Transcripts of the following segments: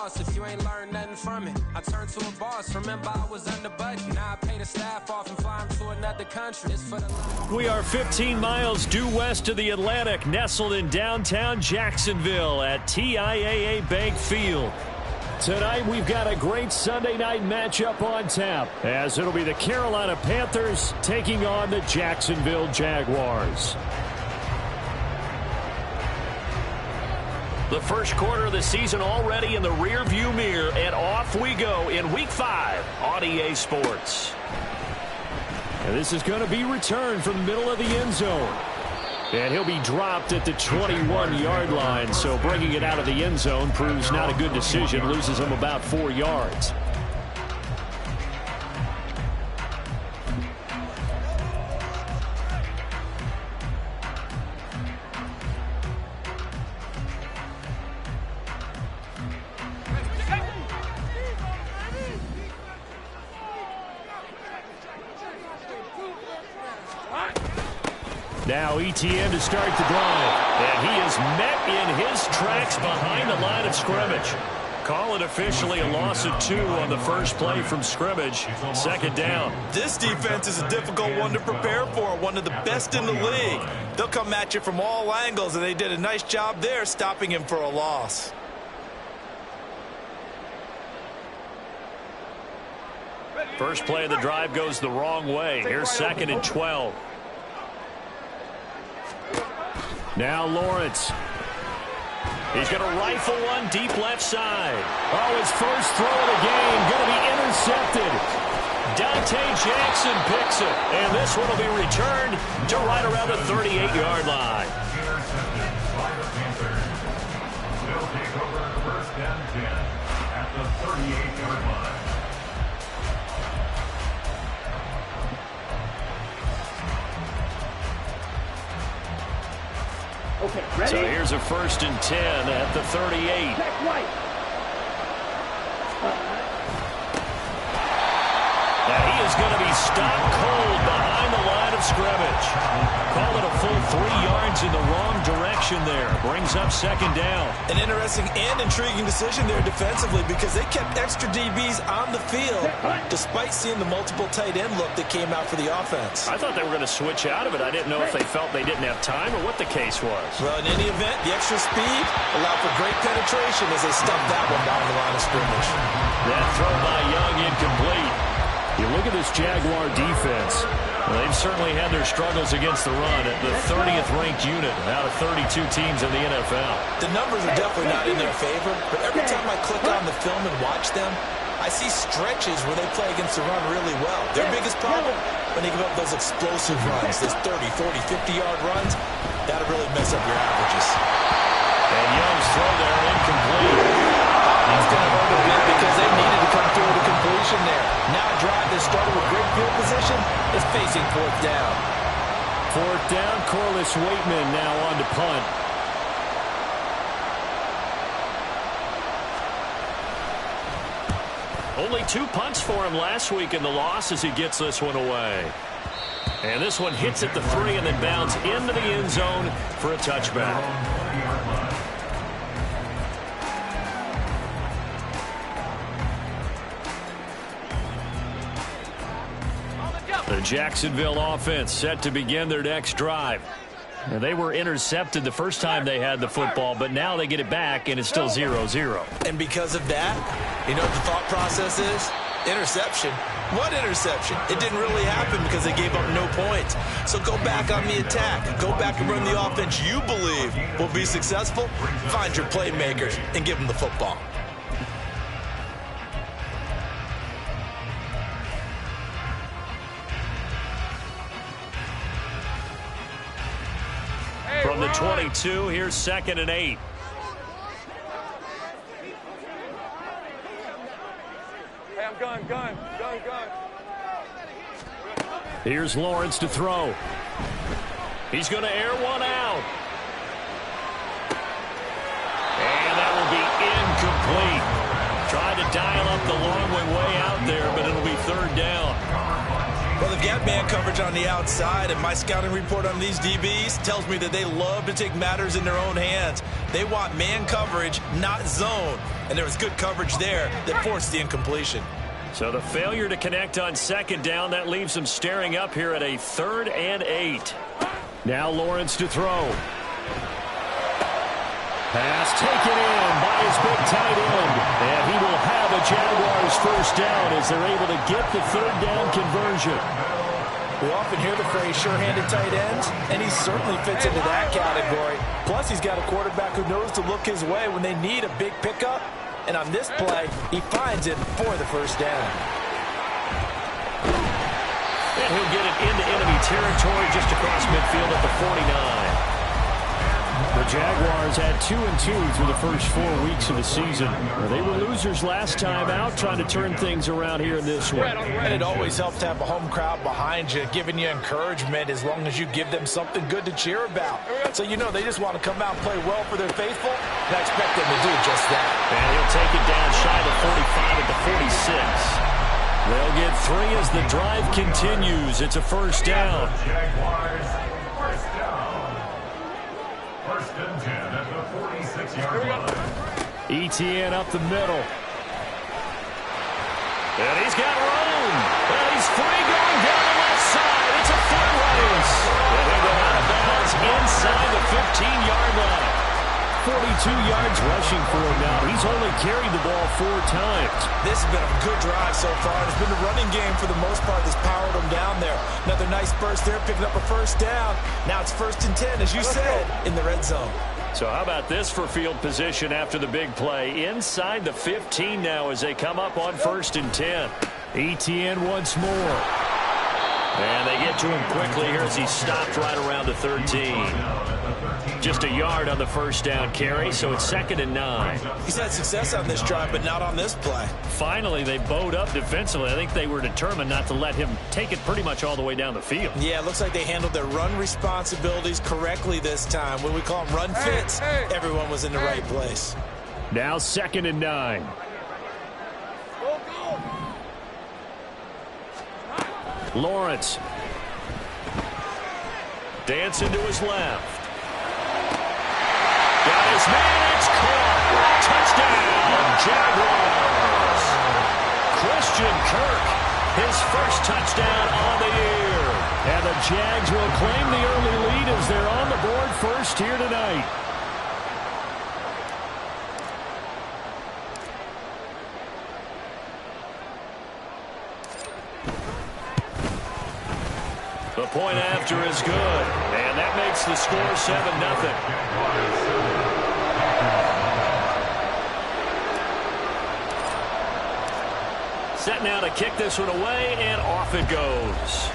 loss if you ain't learned nothing from it. I turned to a boss, remember I was under budget. Now I pay the staff off and fly them to another country. It's for the We are 15 miles due west of the Atlantic, nestled in downtown Jacksonville at TIAA Bank Field. Tonight we've got a great Sunday night matchup on tap, as it'll be the Carolina Panthers taking on the Jacksonville Jaguars. The first quarter of the season already in the rearview mirror, and off we go in Week 5 on EA Sports. And this is going to be returned from the middle of the end zone. And he'll be dropped at the 21-yard line, so bringing it out of the end zone proves not a good decision, loses him about 4 yards. Now ETN to start the drive, and he is met in his tracks behind the line of scrimmage. Call it officially a loss of 2 on the first play from scrimmage. Second down. This defense is a difficult one to prepare for, one of the best in the league. They'll come at you from all angles, and they did a nice job there stopping him for a loss. First play of the drive goes the wrong way. Here's 2nd and 12. Now Lawrence. He's going to rifle one deep left side. Oh, his first throw of the game going to be intercepted. Dante Jackson picks it, and this one will be returned to right around the 38-yard line. They'll take over 1st and 10 at the 38-yard line. Okay, ready? So here's a 1st and 10 at the 38. Check right. Now he is going to be stopped cold behind the line of scrimmage. Call it a full 3 yards in the wrong direction there. Brings up 2nd down. An interesting and intriguing decision there defensively, because they kept extra DBs on the field despite seeing the multiple tight end look that came out for the offense. I thought they were going to switch out of it. I didn't know if they felt they didn't have time or what the case was. Well, in any event, the extra speed allowed for great penetration as they stuffed that one down the line of scrimmage. That throw by Young incomplete. You look at this Jaguar defense. Well, they've certainly had their struggles against the run at the 30th ranked unit out of 32 teams in the NFL. The numbers are definitely not in their favor, but every time I click on the film and watch them, I see stretches where they play against the run really well. Their biggest problem, when they give up those explosive runs, those 30, 40, 50-yard runs, that'll really mess up your averages. And Young's throw there incomplete. He's going to hurt a bit because they needed to come through with a completion there. Now a drive that started with great field position is facing 4th down. 4th down, Corliss Waitman now on to punt. Only 2 punts for him last week in the loss as he gets this one away. And this one hits at the 3 and then bounds into the end zone for a touchback. The Jacksonville offense set to begin their next drive. Now, they were intercepted the first time they had the football, but now they get it back, and it's still 0-0. And because of that, you know what the thought process is? Interception. What interception? It didn't really happen because they gave up no points. So go back on the attack. Go back and run the offense you believe will be successful. Find your playmakers and give them the football. From the 22, here's 2nd and 8. Hey, I'm gun. Here's Lawrence to throw. He's going to air one out. And that will be incomplete. Tried to dial up the long way out there, but it'll be 3rd down. Well, they've got man coverage on the outside, and my scouting report on these DBs tells me that they love to take matters in their own hands. They want man coverage, not zone. And there was good coverage there that forced the incompletion. So the failure to connect on second down, that leaves them staring up here at a 3rd and 8. Now Lawrence to throw. Pass taken in by his big tight end. And he will have a Jaguars first down as they're able to get the 3rd down conversion. We often hear the phrase sure-handed tight ends, and he certainly fits into that category. Plus, he's got a quarterback who knows to look his way when they need a big pickup. And on this play, he finds it for the first down. And he'll get it into enemy territory just across midfield at the 49. The Jaguars had 2-2 through the first 4 weeks of the season. They were losers last time out, trying to turn things around here in this one. And it always helps to have a home crowd behind you, giving you encouragement as long as you give them something good to cheer about. So you know they just want to come out and play well for their faithful, and I expect them to do just that. And he'll take it down shy of the 45 at the 46. They'll get 3 as the drive continues. It's a first down. Jaguars, first down. First and 10 at the 46-yard line. ETN up the middle. And he's got room. And he's free going down the left side. It's a foot race. And he'll go out of bounds inside the 15-yard line. 42 yards rushing for him now. He's only carried the ball 4 times. This has been a good drive so far. It's been the running game for the most part that's powered them down there. Another nice burst there, picking up a first down. Now it's 1st and 10, as you said, in the red zone. So how about this for field position after the big play? Inside the 15 now as they come up on 1st and 10. ETN once more. And they get to him quickly here as he stopped right around the 13. Just a yard on the first down carry, so it's 2nd and 9. He's had success on this drive, but not on this play. Finally, they bowed up defensively. I think they were determined not to let him take it pretty much all the way down the field. Yeah, it looks like they handled their run responsibilities correctly this time. When we call them run fits, everyone was in the right place. Now 2nd and 9. Lawrence. Dancing to his left. Got his man, it's caught. Touchdown, Jaguars. Christian Kirk, his first touchdown on the year. And the Jags will claim the early lead as they're on the board first here tonight. The point after is good, and that makes the score 7-0. Set now to kick this one away, and off it goes.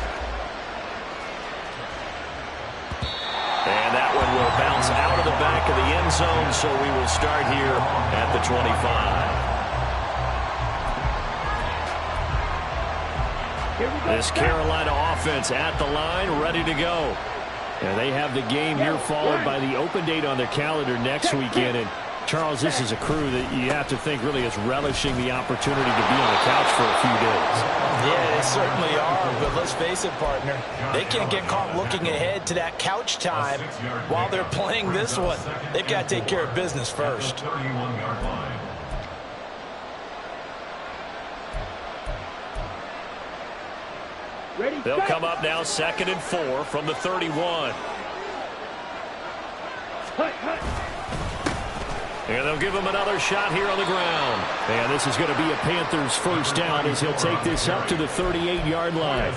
And that one will bounce out of the back of the end zone, so we will start here at the 25. This Carolina offense at the line, ready to go. And they have the game here followed by the open date on their calendar next weekend. And, Charles, this is a crew that you have to think really is relishing the opportunity to be on the couch for a few days. Yeah, they certainly are. But let's face it, partner, they can't get caught looking ahead to that couch time while they're playing this one. They've got to take care of business first. 31-yard line. They'll come up now 2nd and 4 from the 31. And they'll give him another shot here on the ground. And this is going to be a Panthers first down as he'll take this up to the 38-yard line.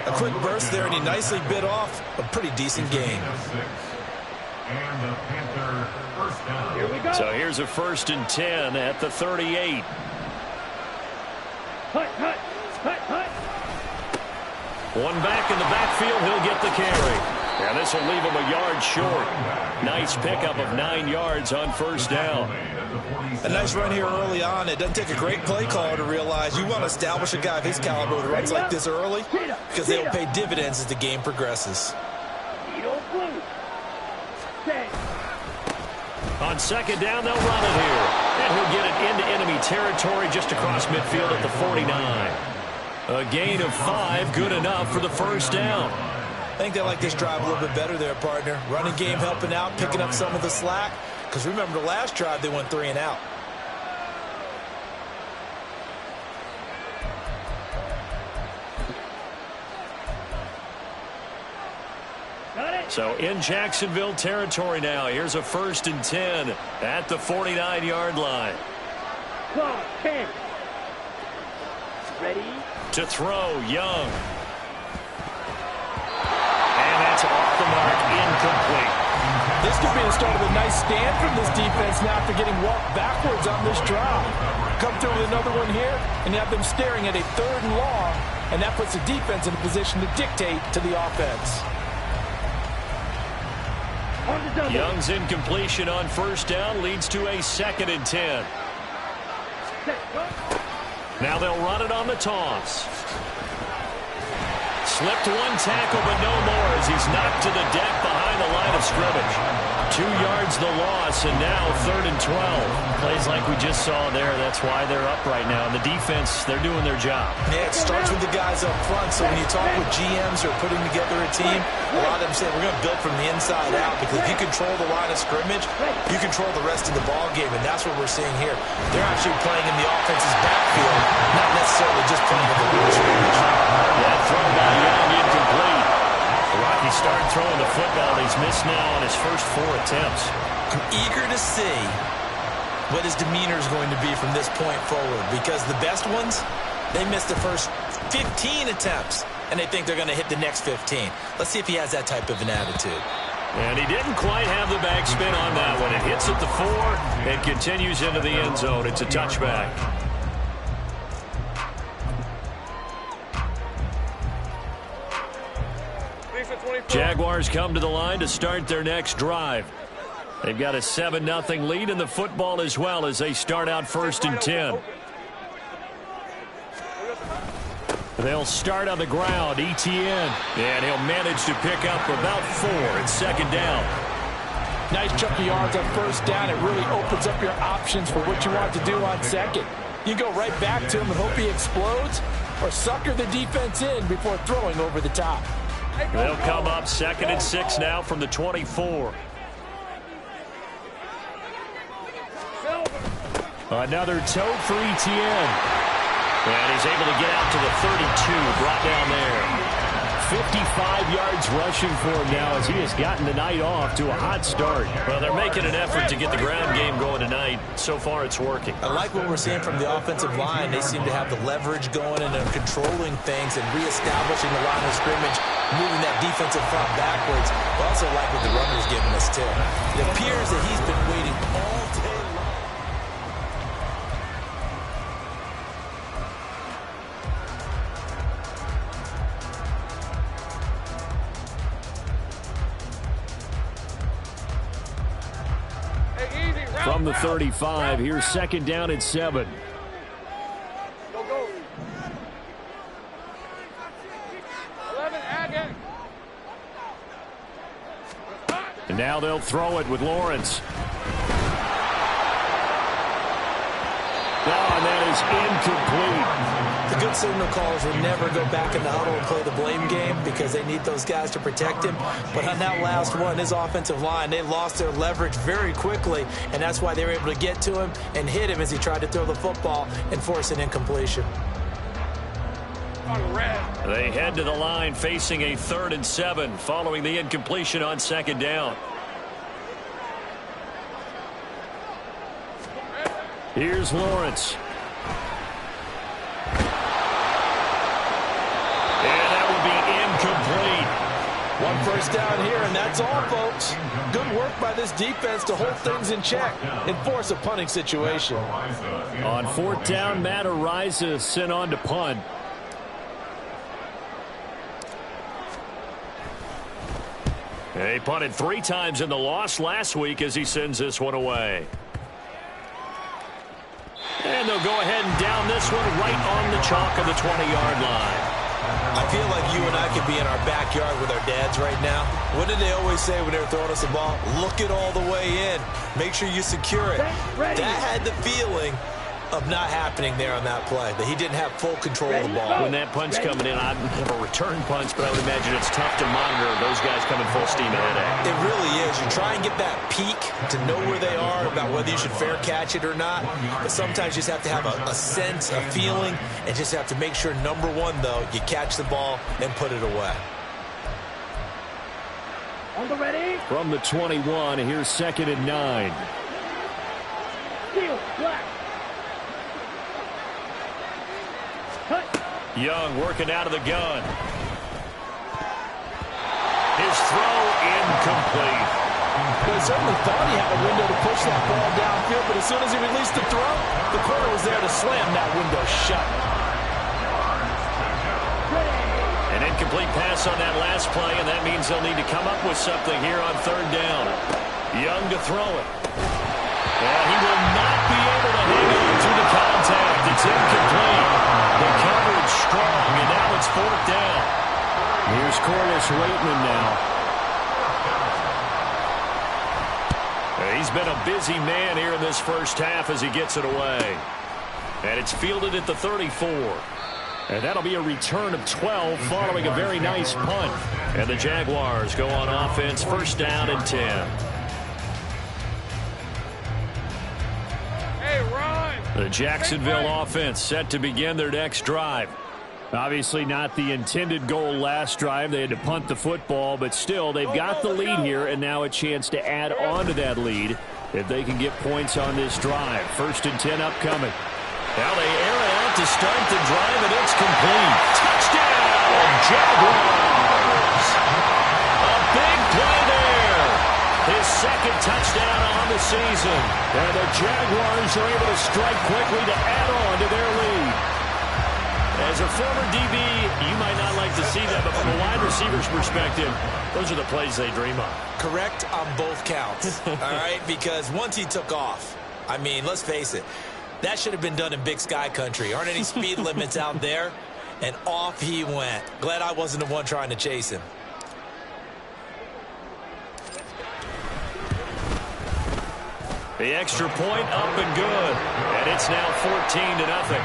A quick burst there, and he nicely bit off a pretty decent gain. And the Panther first down. So here's a 1st and 10 at the 38. One back in the backfield, he'll get the carry. And this will leave him a yard short. Nice pickup of 9 yards on first down. A nice run here early on. It doesn't take a great play caller to realize you want to establish a guy of his caliber with runs like this early because they'll pay dividends as the game progresses. On 2nd down, they'll run it here. And he'll get it into enemy territory just across midfield at the 49. A gain of 5, good enough for the first down. I think they like this drive a little bit better there, partner. Running game helping out, picking up some of the slack. Because remember, the last drive, they went 3 and out. So in Jacksonville territory now. Here's a 1st and 10 at the 49-yard line. 10. Ready? To throw, Young. And that's off the mark, incomplete. This could be the start of a nice stand from this defense now after getting walked backwards on this drive. Come through with another one here, and you have them staring at a 3rd and long, and that puts the defense in a position to dictate to the offense. Young's incompletion on 1st down leads to a 2nd and 10. Now they'll run it on the toss. Slipped one tackle, but no more as he's knocked to the deck behind the line of scrimmage. 2 yards the loss, and now 3rd and 12. Plays like we just saw there. That's why they're up right now. And the defense, they're doing their job. Yeah, it starts with the guys up front. So when you talk with GMs who are putting together a team, a lot of them say we're going to build from the inside out, because if you control the line of scrimmage, you control the rest of the ball game, and that's what we're seeing here. They're actually playing in the offense's backfield, not necessarily just playing in the line of scrimmage. That throw by Young incomplete. Rocky started throwing the football. He's missed now on his first 4 attempts. I'm eager to see what his demeanor is going to be from this point forward, because the best ones, they missed the first 15 attempts, and they think they're going to hit the next 15. Let's see if he has that type of an attitude. And he didn't quite have the backspin on that one. It hits at the 4 and continues into the end zone. It's a touchback. Jaguars come to the line to start their next drive. They've got a 7-0 lead in the football as well as they start out 1st and 10. They'll start on the ground. Etienne. And he'll manage to pick up about 4 at 2nd down. Nice chunk of yards on 1st down. It really opens up your options for what you want to do on 2nd. You go right back to him and hope he explodes, or sucker the defense in before throwing over the top. They'll come up 2nd and 6 now from the 24. Another tote for Etienne. And he's able to get out to the 32, brought down there. 55 yards rushing for him now as he has gotten the night off to a hot start. Well, they're making an effort to get the ground game going tonight. So far, it's working. I like what we're seeing from the offensive line. They seem to have the leverage going, and they're controlling things and reestablishing the line of scrimmage, moving that defensive front backwards. But also like what the runner's giving us, too. It appears that he's been waiting all day long. From the 35, here's 2nd down and 7. Go, go. 11, again. And now they'll throw it with Lawrence. And that is incomplete. The good signal callers will never go back in the huddle and play the blame game because they need those guys to protect him. But on that last one, his offensive line, they lost their leverage very quickly, and that's why they were able to get to him and hit him as he tried to throw the football and force an incompletion. They head to the line facing a 3rd and 7 following the incompletion on 2nd down. Here's Lawrence. And that will be incomplete. 1 first down here, and that's all, folks. Good work by this defense to hold things in check and force a punting situation. On 4th down, Matt Ariza sent on to punt. He punted 3 times in the loss last week as he sends this one away. And they'll go ahead and down this one right on the chalk of the 20-yard line. I feel like you and I could be in our backyard with our dads right now. What did they always say when they were throwing us the ball? Look it all the way in. Make sure you secure it. That had the feeling of not happening there on that play, that he didn't have full control of the ball. When that punch coming in, I have a return punch, but I would imagine it's tough to monitor those guys coming full steam ahead at. It really is. You try and get that peek to know where they are, about whether you should fair catch it or not. But sometimes you just have to have a sense, a feeling, and just have to make sure, number one, though, you catch the ball and put it away. On the ready. From the 21, here's 2nd and 9. Steel black. Cut. Young working out of the gun. His throw incomplete. They certainly thought he had a window to push that ball downfield, but as soon as he released the throw, the corner was there to slam that window shut. An incomplete pass on that last play, and that means they'll need to come up with something here on 3rd down. Young to throw it. And he will not be able to hang on to the contact. It's incomplete. The coverage strong, and now it's 4th down. Here's Corliss Waitman now. He's been a busy man here in this first half as he gets it away. And it's fielded at the 34. And that'll be a return of 12 following a very nice punt. And the Jaguars go on offense, 1st down and 10. Hey, Ron. The Jacksonville offense set to begin their next drive. Obviously not the intended goal last drive. They had to punt the football, but still they've got the lead here, and now a chance to add on to that lead if they can get points on this drive. 1st and 10 upcoming. Now they air it out to start the drive, and it's complete. Touchdown, Jaguars! A big play there. His 2nd touchdown on the season. And the Jaguars are able to strike quickly to add on to their lead. As a former DB, you might not like to see that, but from a wide receiver's perspective, those are the plays they dream of. Correct on both counts, all right? Because once he took off, I mean, let's face it, that should have been done in Big Sky country. Aren't any speed limits out there? And off he went. Glad I wasn't the one trying to chase him. The extra point up and good. And it's now 14-0.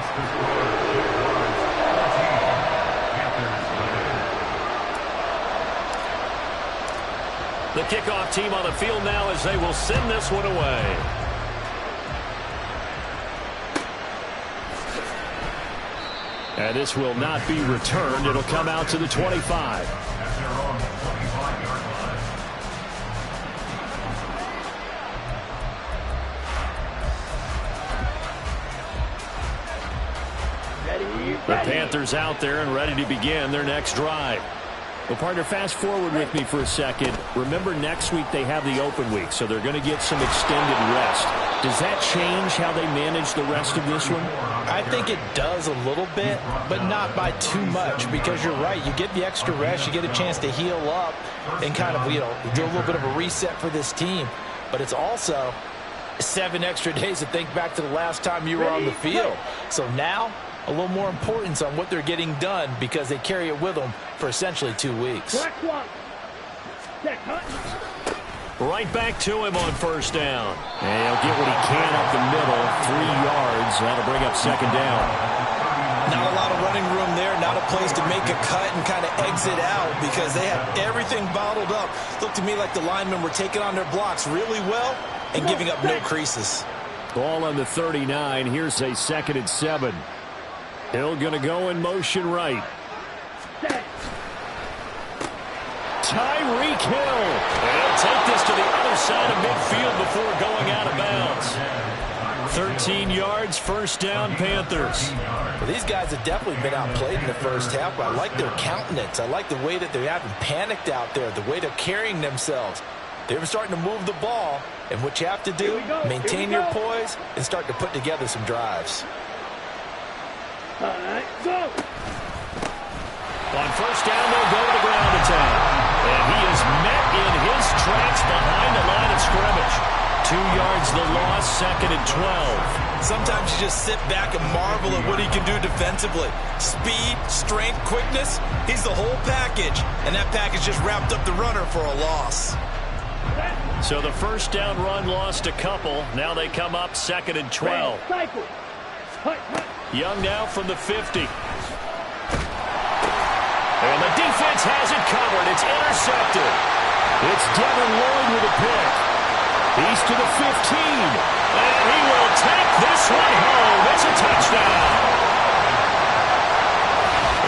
The kickoff team on the field now as they will send this one away. And this will not be returned. It'll come out to the 25. The Panthers out there and ready to begin their next drive. Well, partner, fast forward with me for a second. Remember, next week they have the open week, so they're going to get some extended rest. Does that change how they manage the rest of this one? I think it does a little bit, but not by too much, because you're right. You get the extra rest. You get a chance to heal up and kind of, do a little bit of a reset for this team. But it's also 7 extra days to think back to the last time you were on the field. So now, a little more importance on what they're getting done because they carry it with them for essentially 2 weeks. Right back to him on 1st down. And he'll get what he can up the middle, 3 yards. That'll bring up 2nd down. Not a lot of running room there, not a place to make a cut and kind of exit out because they have everything bottled up. Looked to me like the linemen were taking on their blocks really well and giving up no creases. Ball on the 39. Here's a 2nd and 7. Hill going to go in motion right. Tyreek Hill. And he'll take this to the other side of midfield before going out of bounds. 13 yards, 1st down, Panthers. Well, these guys have definitely been outplayed in the first half, but I like their countenance. I like the way that they haven't panicked out there, the way they're carrying themselves. They're starting to move the ball, and what you have to do, maintain your poise and start to put together some drives. All right, go. On 1st down, they'll go to the ground attack. And he is met in his tracks behind the line of scrimmage. 2 yards the loss, 2nd and 12. Sometimes you just sit back and marvel at what he can do defensively. Speed, strength, quickness, he's the whole package. And that package just wrapped up the runner for a loss. So the 1st down run lost a couple. Now they come up 2nd and 12. Young now from the 50. And the defense has it covered. It's intercepted. It's Devin Lloyd with a pick. He's to the 15. And he will take this one home. It's a touchdown.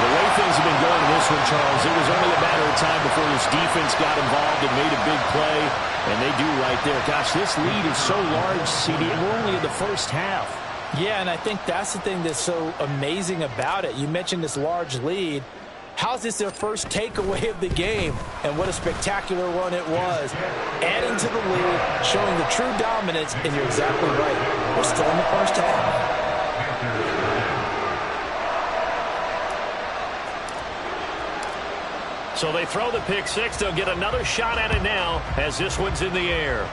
The way things have been going in this one, Charles, it was only a matter of time before this defense got involved and made a big play. And they do right there. Gosh, this lead is so large, CD, and we're only in the first half. Yeah, and I think that's the thing that's so amazing about it. You mentioned this large lead. How's this their first takeaway of the game? And what a spectacular one it was. Adding to the lead, showing the true dominance, and you're exactly right. We're still in the first half. So they throw the pick six. They'll get another shot at it now as this one's in the air.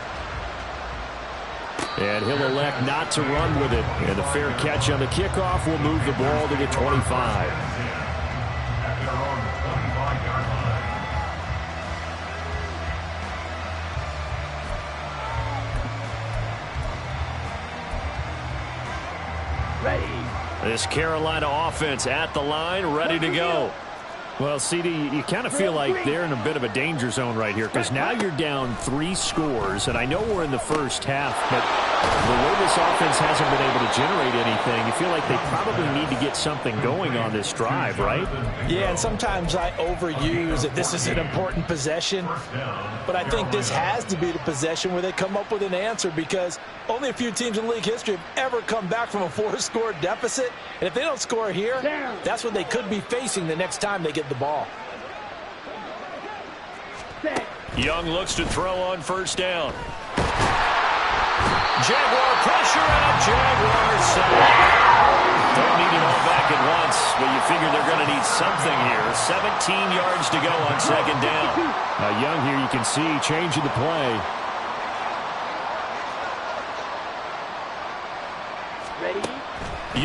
And he'll elect not to run with it. And the fair catch on the kickoff will move the ball to the 25. This Carolina offense at the line, ready to go. Well, CD, you kind of feel like they're in a bit of a danger zone right here because now you're down 3 scores, and I know we're in the first half, but the way this offense hasn't been able to generate anything, you feel like they probably need to get something going on this drive, right? Yeah, and sometimes I overuse that this is an important possession, but I think this has to be the possession where they come up with an answer because only a few teams in league history have ever come back from a 4-score deficit, and if they don't score here, that's what they could be facing the next time they get the ball. Young looks to throw on first down. Jaguar pressure and a Jaguar sack. Don't need it all back at once, but you figure they're going to need something here. 17 yards to go on second down. Now Young here, you can see changing the play. Ready?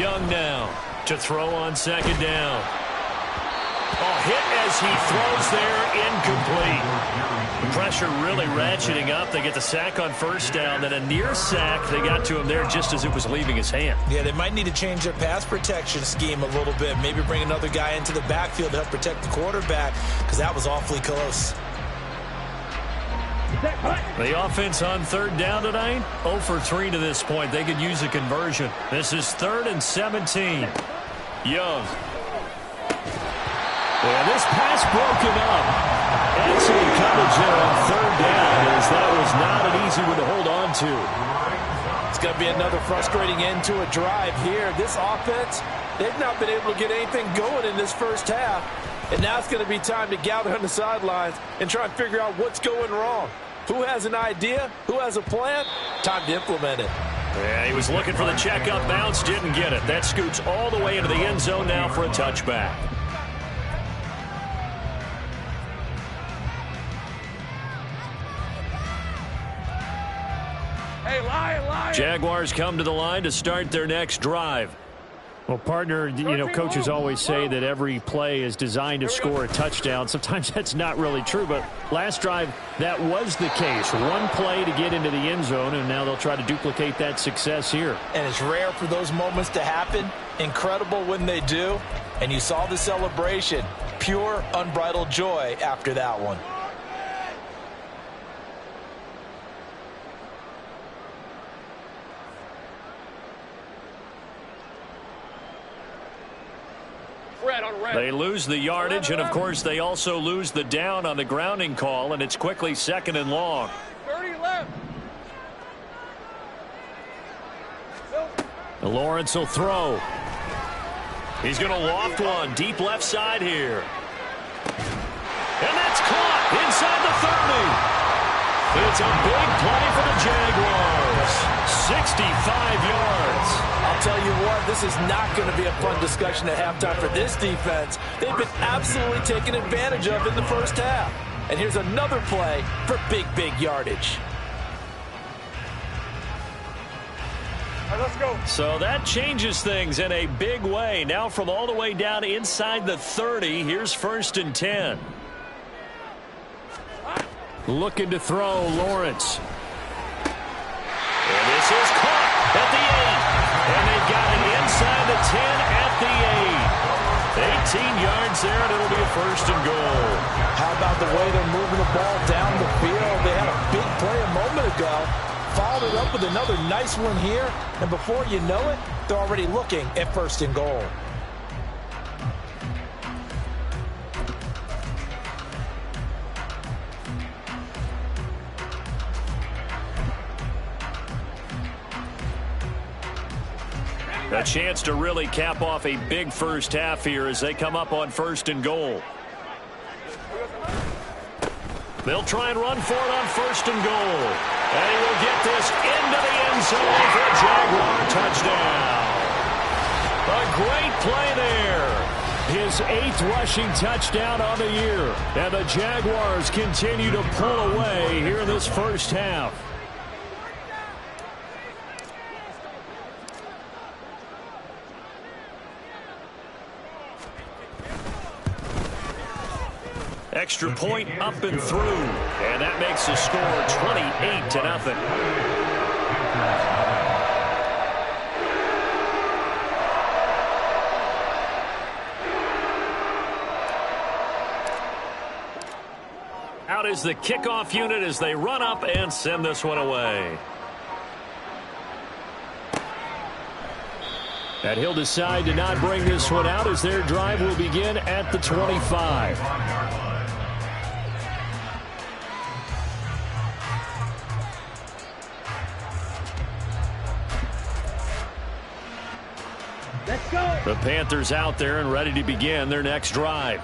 Young now to throw on second down. Hit as he throws there, incomplete. The pressure really ratcheting up. They get the sack on first down, then a near sack. They got to him there just as it was leaving his hand. Yeah, they might need to change their pass protection scheme a little bit. Maybe bring another guy into the backfield to help protect the quarterback because that was awfully close. The offense on third down tonight, 0 for 3 to this point. They could use a conversion. This is 3rd and 17. Young. And this pass broken up. Excellent coverage there on third down as that was not an easy one to hold on to. It's going to be another frustrating end to a drive here. This offense, they've not been able to get anything going in this first half. And now it's going to be time to gather on the sidelines and try and figure out what's going wrong. Who has an idea? Who has a plan? Time to implement it. Yeah, he was looking for the checkup bounce, didn't get it. That scoots all the way into the end zone now for a touchback. Jaguars come to the line to start their next drive. Well, partner, you know, coaches always say that every play is designed to score a touchdown. Sometimes that's not really true, but last drive, that was the case. One play to get into the end zone, and now they'll try to duplicate that success here. And it's rare for those moments to happen. Incredible when they do. And you saw the celebration. Pure, unbridled joy after that one. They lose the yardage, and, of course, they also lose the down on the grounding call, and it's quickly 2nd and long. 30 left. Lawrence will throw. He's going to loft one deep left side here. And that's caught inside the 30. It's a big play for the Jaguars. 65 yards. I'll tell you what, this is not going to be a fun discussion at halftime for this defense. They've been absolutely taken advantage of in the first half. And here's another play for big yardage. All right, let's go. So that changes things in a big way. Now from all the way down inside the 30, here's 1st and 10. Looking to throw, Lawrence. And this is caught at the 8. And they've got it inside hands there, and it'll be a first and goal. How about the way they're moving the ball down the field? They had a big play a moment ago. Followed it up with another nice one here. And before you know it, they're already looking at first and goal. A chance to really cap off a big first half here as they come up on first and goal. They'll try and run for it on first and goal. And he will get this into the end zone for a Jaguar touchdown. A great play there. His 8th rushing touchdown on the year. And the Jaguars continue to pull away here in this first half. Extra point up and through. And that makes the score 28-0. Out is the kickoff unit as they run up and send this one away. And he'll decide to not bring this one out as their drive will begin at the 25. The Panthers out there and ready to begin their next drive.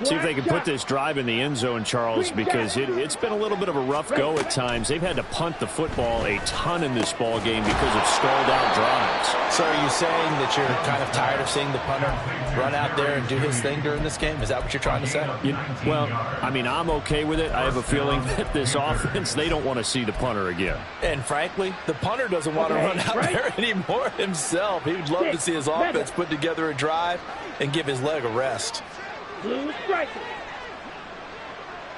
See if they can put this drive in the end zone, Charles, because it's been a little bit of a rough go at times. They've had to punt the football a ton in this ball game because of stalled out drives. So are you saying that you're kind of tired of seeing the punter run out there and do his thing during this game? Is that what you're trying to say? Well, I mean, I'm okay with it. I have a feeling that this offense, they don't want to see the punter again. And frankly, the punter doesn't want to run out there anymore himself. He would love to see his offense put together a drive and give his leg a rest. Blue striker.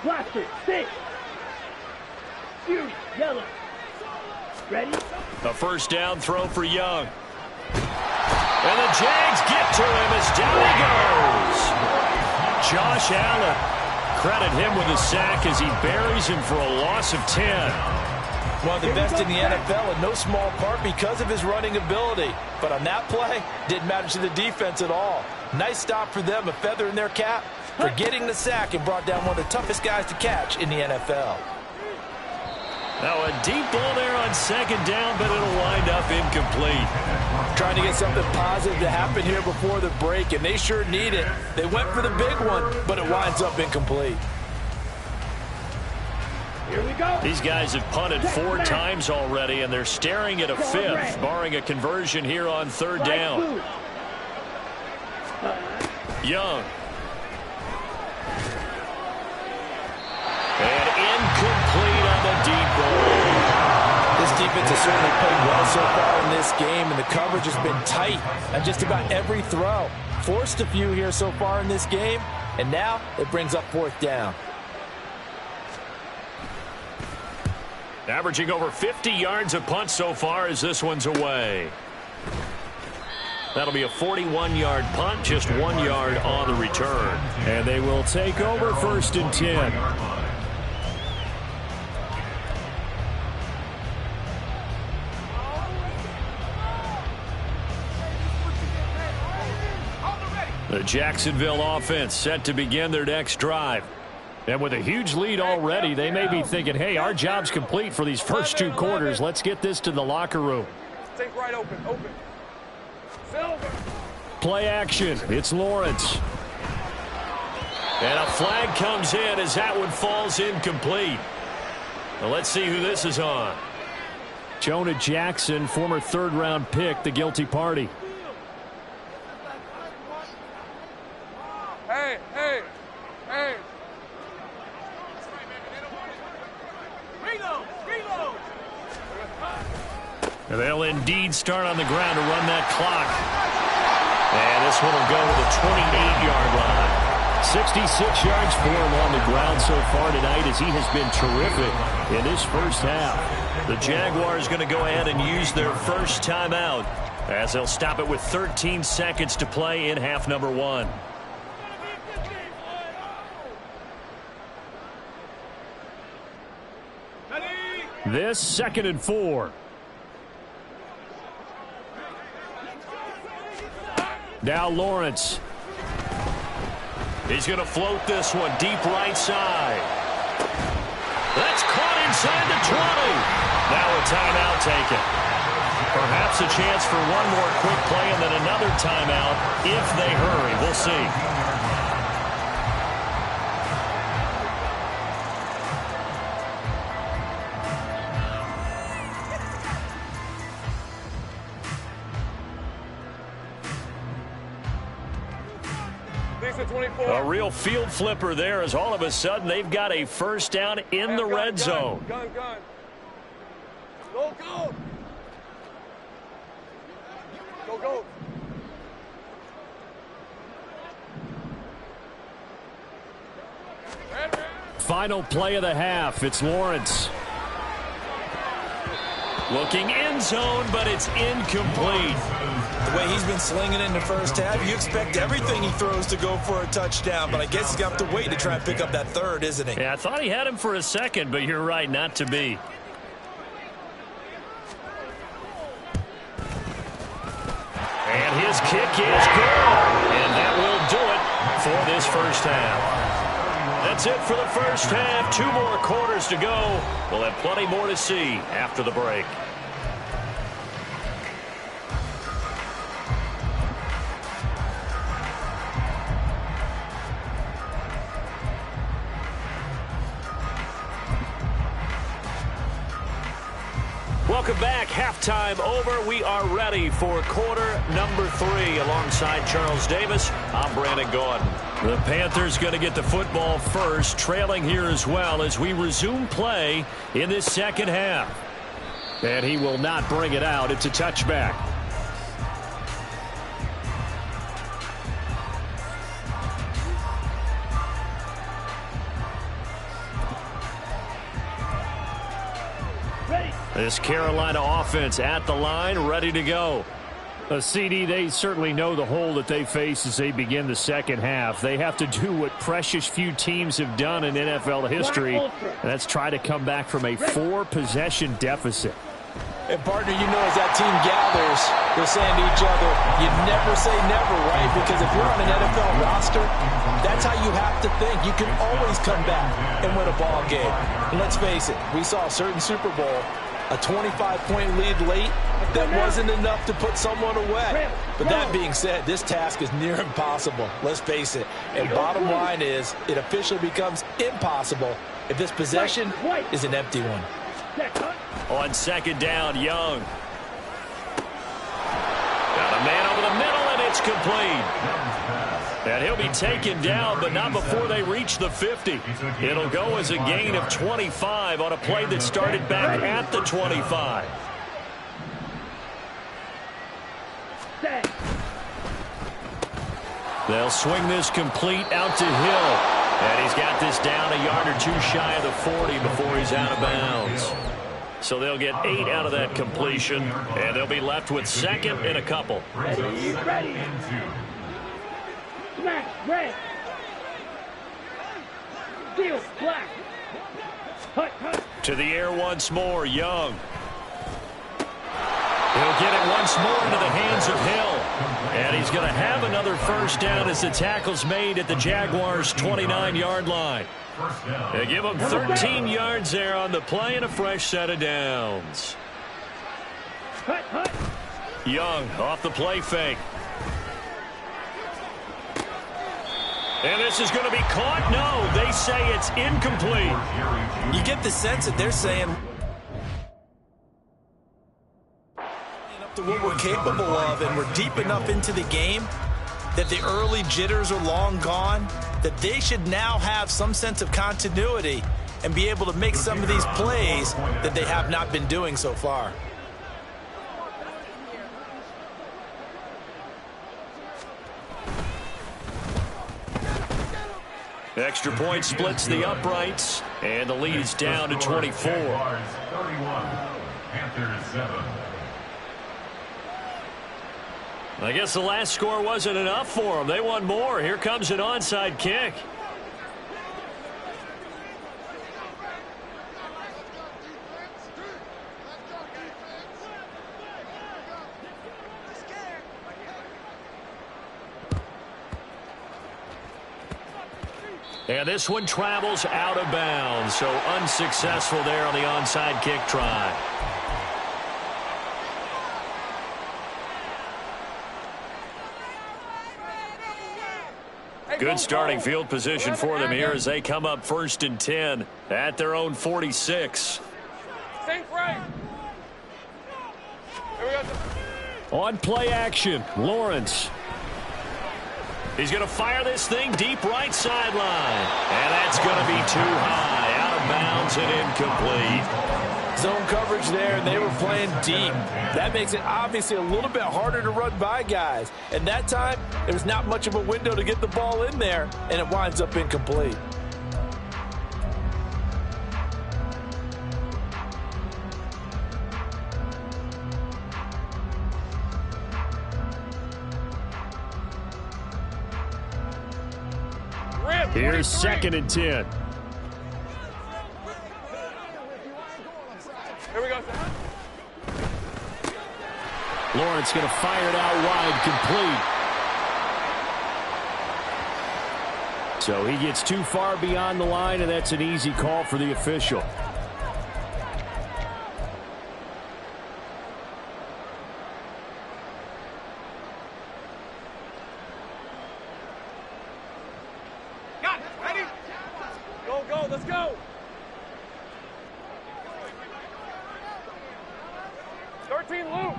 Blaster, 6. Fury, yellow. Ready? A first down throw for Young. And the Jags get to him as down he goes. Josh Allen. Credit him with a sack as he buries him for a loss of 10. One of the best in the NFL in no small part because of his running ability. But on that play, didn't matter to the defense at all. Nice stop for them, a feather in their cap for getting the sack and brought down one of the toughest guys to catch in the NFL. Now a deep ball there on second down, but it'll wind up incomplete. Trying to get something positive to happen here before the break, and they sure need it. They went for the big one, but it winds up incomplete. Here we go. These guys have punted 4 times already, and they're staring at a 5th, barring a conversion here on third down. Young. And incomplete on the deep ball. This defense has certainly played well so far in this game, and the coverage has been tight on just about every throw. Forced a few here so far in this game, and now it brings up 4th down. Averaging over 50 yards a punt so far as this one's away. That'll be a 41-yard punt, just 1 yard on the return. And they will take over first and 10. The Jacksonville offense set to begin their next drive. And with a huge lead already, they may be thinking, hey, our job's complete for these first 2 quarters. Let's get this to the locker room. Take right open. Silver. Play action. It's Lawrence. And a flag comes in as that one falls incomplete. Well, let's see who this is on. Jonah Jackson, former 3rd-round pick, the guilty party. Hey. Reload. And they'll indeed start on the ground to run that clock. And this one will go to the 28-yard line. 66 yards for him on the ground so far tonight as he has been terrific in this first half. The Jaguars going to go ahead and use their first timeout as they'll stop it with 13 seconds to play in half number 1. This 2nd and 4. Now Lawrence. He's going to float this one deep right side. That's caught inside the 20. Now a timeout taken. Perhaps a chance for one more quick play and then another timeout if they hurry. We'll see. A real field flipper there as all of a sudden they've got a first down in the red zone. Gun. Go. Go. Final play of the half. It's Lawrence. Looking end zone, but it's incomplete. The way he's been slinging in the first half, you expect everything he throws to go for a touchdown, but I guess he's going to have to wait to try and pick up that third, isn't he? Yeah, I thought he had him for a second, but you're right, not to be. And his kick is good. And that will do it for this first half. That's it for the first half. 2 more quarters to go. We'll have plenty more to see after the break. Welcome back. Halftime over. We are ready for quarter number 3. Alongside Charles Davis, I'm Brandon Gordon. The Panthers going to get the football first, trailing here as well as we resume play in this second half. And he will not bring it out. It's a touchback. This Carolina offense at the line, ready to go. CD, they certainly know the hole that they face as they begin the second half. They have to do what precious few teams have done in NFL history, and that's try to come back from a 4-possession deficit. And, partner, you know as that team gathers, they're saying to each other, you never say never, right? Because if you're on an NFL roster, that's how you have to think. You can always come back and win a ball game. And let's face it, we saw a certain Super Bowl, a 25-point lead late, that wasn't enough to put someone away. But that being said, this task is near impossible. Let's face it. And bottom line is, it officially becomes impossible if this possession is an empty one. On second down, Young. Got a man over the middle, and it's complete. And he'll be taken down, but not before they reach the 50. It'll go as a gain of 25 on a play that started back at the 25. They'll swing this complete out to Hill. And he's got this down a yard or 2 shy of the 40 before he's out of bounds. So they'll get 8 out of that completion, and they'll be left with second and a couple. Ready. Smash, red. Deal, black. Hut. To the air once more, Young. He'll get it once more into the hands of Hill. And he's going to have another first down as the tackle's made at the Jaguars' 29-yard line. They give him 13 yards there on the play and a fresh set of downs. Young off the play fake. And this is going to be caught. No, they say it's incomplete. You get the sense that they're saying up to what we're capable of, and we're deep enough into the game that the early jitters are long gone, that they should now have some sense of continuity and be able to make some of these plays that they have not been doing so far. Extra point splits the uprights, and the lead is down to 24. 31, Panthers 7. I guess the last score wasn't enough for them. They want more. Here comes an onside kick. And this one travels out of bounds, so unsuccessful there on the onside kick try. Good starting field position for them here as they come up 1st and 10 at their own 46. Think right. Here we go. On play action, Lawrence. He's going to fire this thing deep right sideline. And that's going to be too high, out of bounds and incomplete. Zone coverage there, and they were playing deep. That makes it obviously a little bit harder to run by guys. And that time, there was not much of a window to get the ball in there, and it winds up incomplete. Here's 2nd and 10. Here we go. Lawrence going to fire it out wide, complete. So he gets too far beyond the line, and that's an easy call for the official. Go, let's go. 13, Lou.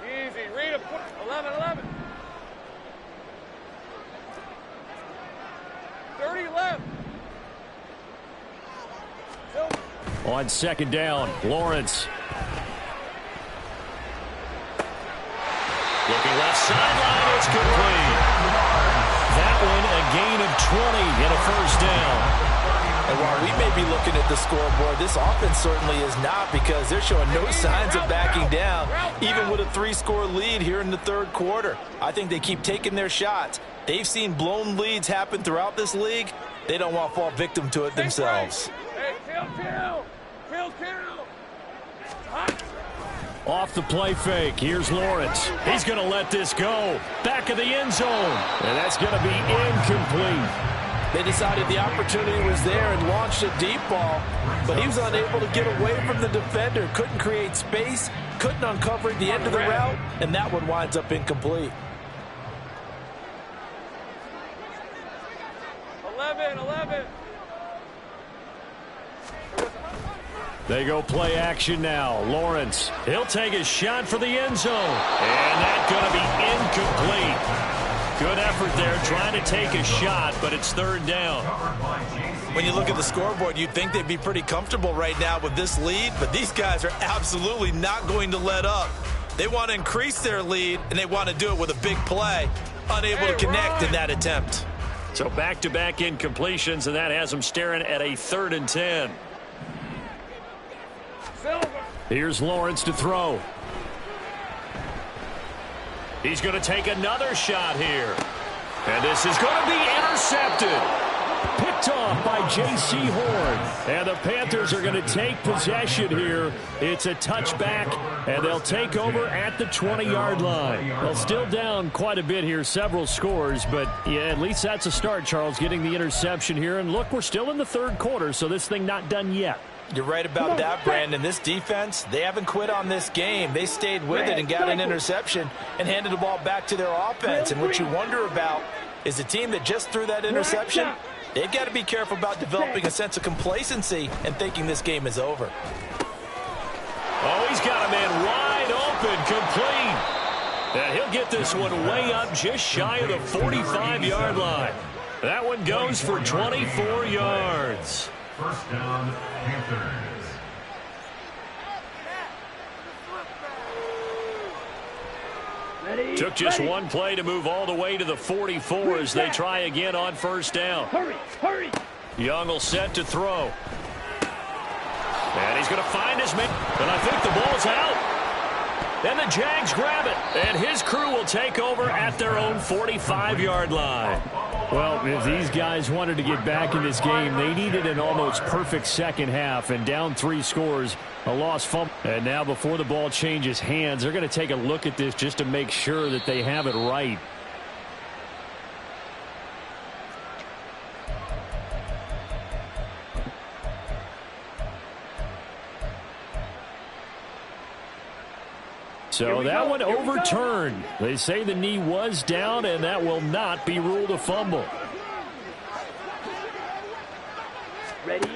Easy, read 11. 30 left. On 2nd down, Lawrence. Looking left sideline, it's complete. That one a gain of 20 and a 1st down. And while we may be looking at the scoreboard, this offense certainly is not, because they're showing no signs of backing down, even with a 3-score lead here in the 3rd quarter. I think they keep taking their shots. They've seen blown leads happen throughout this league. They don't want to fall victim to it themselves. Hey, kill. Off the play fake, here's Lawrence. He's going to let this go. Back of the end zone. And that's going to be incomplete. They decided the opportunity was there and launched a deep ball, but he was unable to get away from the defender, couldn't create space, couldn't uncover the end of the route, and that one winds up incomplete. 11. They go play action now. Lawrence, he'll take a shot for the end zone. And that's going to be incomplete. Good effort there trying to take a shot, but it's 3rd down. When you look at the scoreboard, you'd think they'd be pretty comfortable right now with this lead, but these guys are absolutely not going to let up. They want to increase their lead, and they want to do it with a big play. Unable to connect in that attempt. So back-to-back incompletions, and that has them staring at a 3rd and 10. Here's Lawrence to throw. He's going to take another shot here. And this is going to be intercepted. Picked off by J.C. Horn. And the Panthers are going to take possession here. It's a touchback, and they'll take over at the 20-yard line. Well, still down quite a bit here, several scores, but yeah, at least that's a start, Charles, getting the interception here. And look, we're still in the 3rd quarter, so this thing not done yet. You're right about that, Brandon. This defense, they haven't quit on this game. They stayed with it and got an interception and handed the ball back to their offense. And what you wonder about is the team that just threw that interception, they've got to be careful about developing a sense of complacency and thinking this game is over. Oh, he's got a man wide open, complete. And he'll get this one way up just shy of the 45-yard line. That one goes for 24 yards. 1st down, Panthers. Took just one play to move all the way to the 44 as they try again on 1st down. Hurry. Young will set to throw. And he's going to find his man. And I think the ball's out. And the Jags grab it. And his crew will take over at their own 45-yard line. Well, if these guys wanted to get back in this game, they needed an almost perfect second half. And down 3 scores, a lost fumble. And now before the ball changes hands, they're going to take a look at this just to make sure that they have it right. So that one overturned. They say the knee was down, and that will not be ruled a fumble. Ready?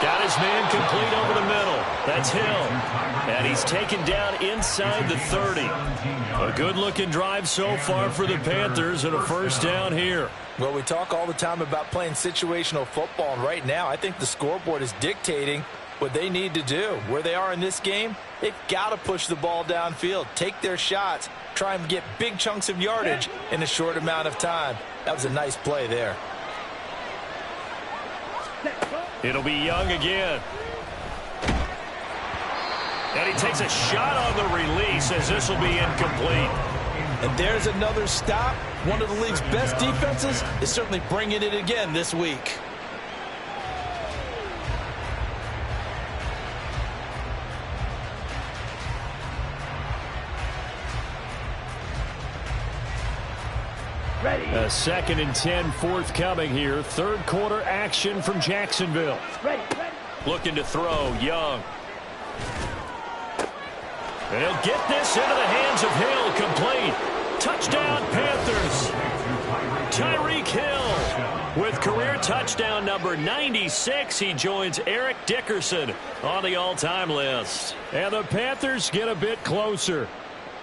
Got his man complete over the middle. That's Hill. And he's taken down inside the 30. A good-looking drive so far for the Panthers and a first down here. Well, we talk all the time about playing situational football, and right now I think the scoreboard is dictating what they need to do. Where they are in this game, they've got to push the ball downfield, take their shots, try and get big chunks of yardage in a short amount of time. That was a nice play there. It'll be Young again. And he takes a shot on the release as this will be incomplete. And there's another stop. One of the league's best defenses is certainly bringing it again this week. Ready? A 2nd and 10 forthcoming here. Third quarter action from Jacksonville. Ready. Looking to throw, Young. And get this into the hands of Hill, complete. Touchdown, Panthers. Tyreek Hill with career touchdown number 96. He joins Eric Dickerson on the all-time list. And the Panthers get a bit closer.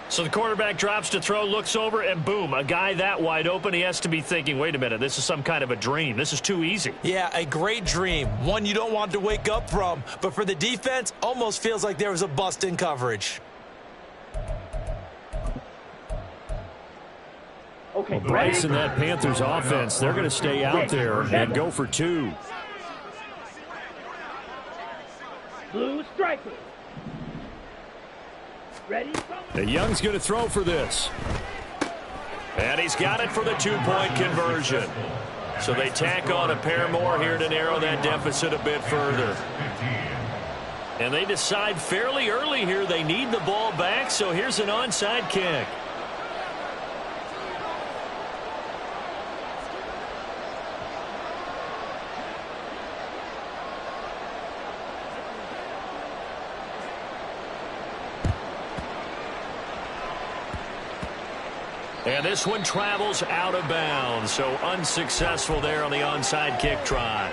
So the quarterback drops to throw, looks over, and boom, a guy that wide open. He has to be thinking, wait a minute, this is some kind of a dream. This is too easy. Yeah, a great dream. One you don't want to wake up from. But for the defense, almost feels like there was a bust in coverage. Okay, Bryce and that Panthers offense, they're going to stay out there and go for 2. Blue striker. Ready? And Young's going to throw for this. And he's got it for the 2-point conversion. So they tack on a pair more here to narrow that deficit a bit further. And they decide fairly early here they need the ball back, so here's an onside kick. And this one travels out of bounds, so unsuccessful there on the onside kick try.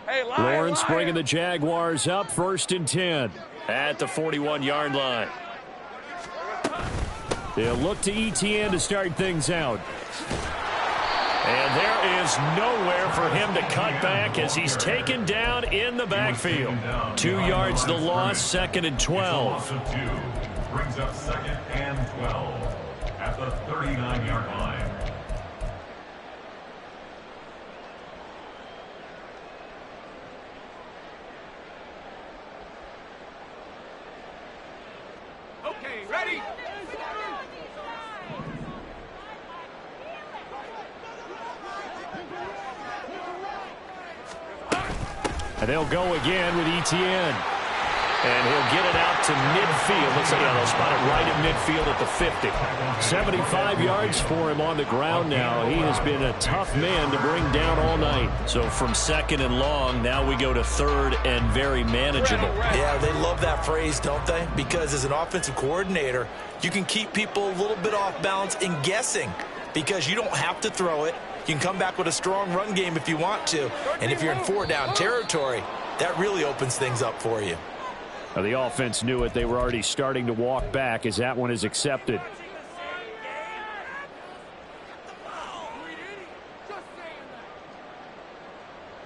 Hey, Lawrence bringing the Jaguars up, 1st and 10 at the 41-yard line. They'll look to ETN to start things out. And there is nowhere for him to cut back as he's taken down in the backfield. 2 yards the loss, 2nd and 12. Brings up 2nd and 12 at the 39-yard line. Okay, ready? And they'll go again with ETN. And he'll get it out to midfield. Looks like they'll spot it right at midfield at the 50. 75 yards for him on the ground now. He has been a tough man to bring down all night. So from 2nd and long, now we go to 3rd and very manageable. Yeah, they love that phrase, don't they? Because as an offensive coordinator, you can keep people a little bit off balance in guessing because you don't have to throw it. You can come back with a strong run game if you want to. And if you're in 4-down territory, that really opens things up for you. Now, the offense knew it. They were already starting to walk back as that one is accepted.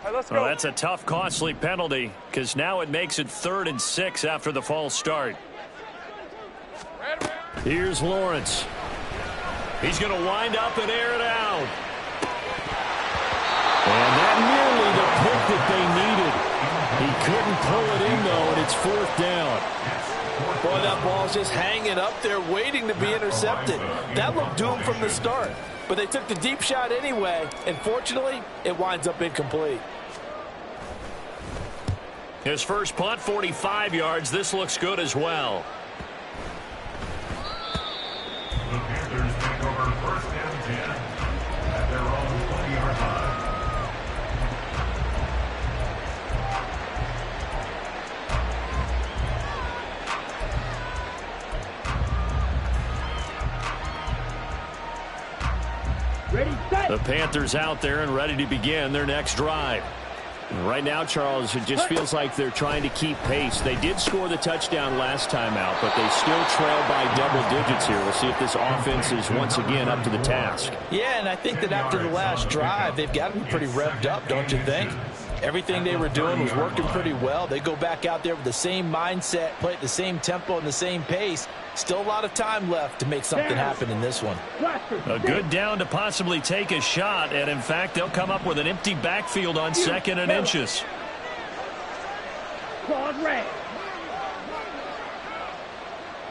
Well, that's a tough, costly penalty because now it makes it 3rd and 6 after the false start. Here's Lawrence. He's going to wind up and air it out. And that nearly the pick that they needed. He couldn't pull it in, though, and it's 4th down. Boy, that ball's just hanging up there waiting to be intercepted. That looked doomed from the start. But they took the deep shot anyway, and fortunately, it winds up incomplete. His first punt, 45 yards. This looks good as well. Ready, set. The Panthers out there and ready to begin their next drive. Right now, Charles, it just feels like they're trying to keep pace. They did score the touchdown last time out, but they still trail by double digits here. We'll see if this offense is once again up to the task. Yeah, and I think that after the last drive, they've got to be pretty revved up, don't you think? Everything they were doing was working pretty well. They go back out there with the same mindset, play at the same tempo and the same pace. Still a lot of time left to make something happen in this one. A good down to possibly take a shot, and in fact, they'll come up with an empty backfield on 2nd and inches. Claws red.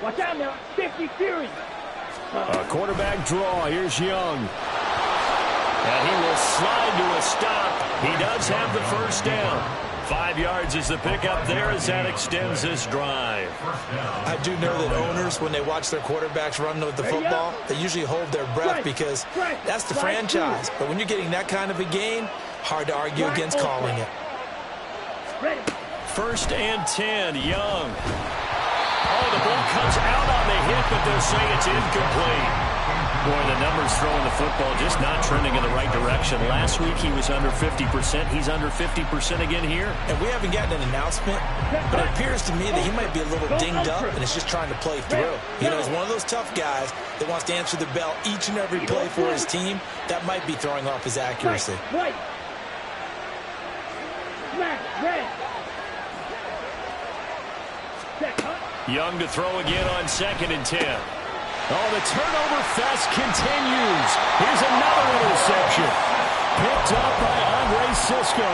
Watch out now. 50 Fury. A quarterback draw. Here's Young. And he will slide to a stop. He does have the first down. 5 yards is the pickup there as that extends this drive. I do know that owners, when they watch their quarterbacks run with the football, they usually hold their breath because that's the franchise. But when you're getting that kind of a game, hard to argue against calling it. 1st and 10, Young. Oh, the ball comes out on the hit, but they'll say it's incomplete. Boy, the numbers throwing the football just not trending in the right direction. Last week he was under 50%. He's under 50% again here. And we haven't gotten an announcement, but it appears to me that he might be a little dinged up and is just trying to play through. You know, he's one of those tough guys that wants to answer the bell each and every play for his team. That might be throwing off his accuracy. Young to throw again on 2nd and 10. Oh, the turnover fest continues. Here's another interception. Picked up by Andre Sisco.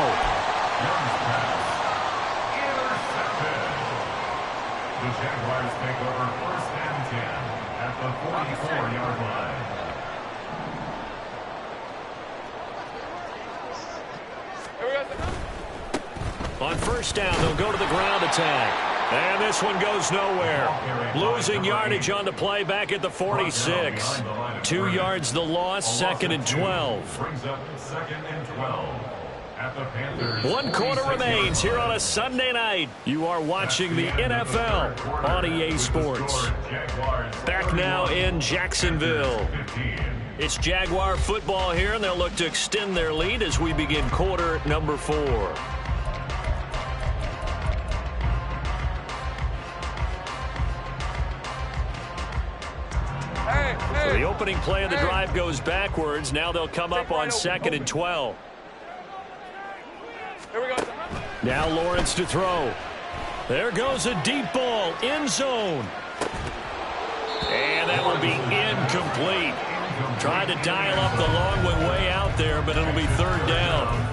Intercepted. The Jaguars take over 1st and 10 at the 44-yard line. On 1st down, they'll go to the ground attack. And this one goes nowhere. Losing yardage on the play back at the 46. 2 yards the loss, 2nd and 12. Brings up 2nd and 12 at the Panthers. 1 quarter remains here on a Sunday night. You are watching the NFL on EA Sports. Back now in Jacksonville. It's Jaguar football here, and they'll look to extend their lead as we begin quarter number 4. So the opening play of the drive goes backwards. Now they'll come up on 2nd and 12. Here we go. Now Lawrence to throw. There goes a deep ball, end zone. And that will be incomplete. Trying to dial up the long one way out there, but it'll be 3rd down.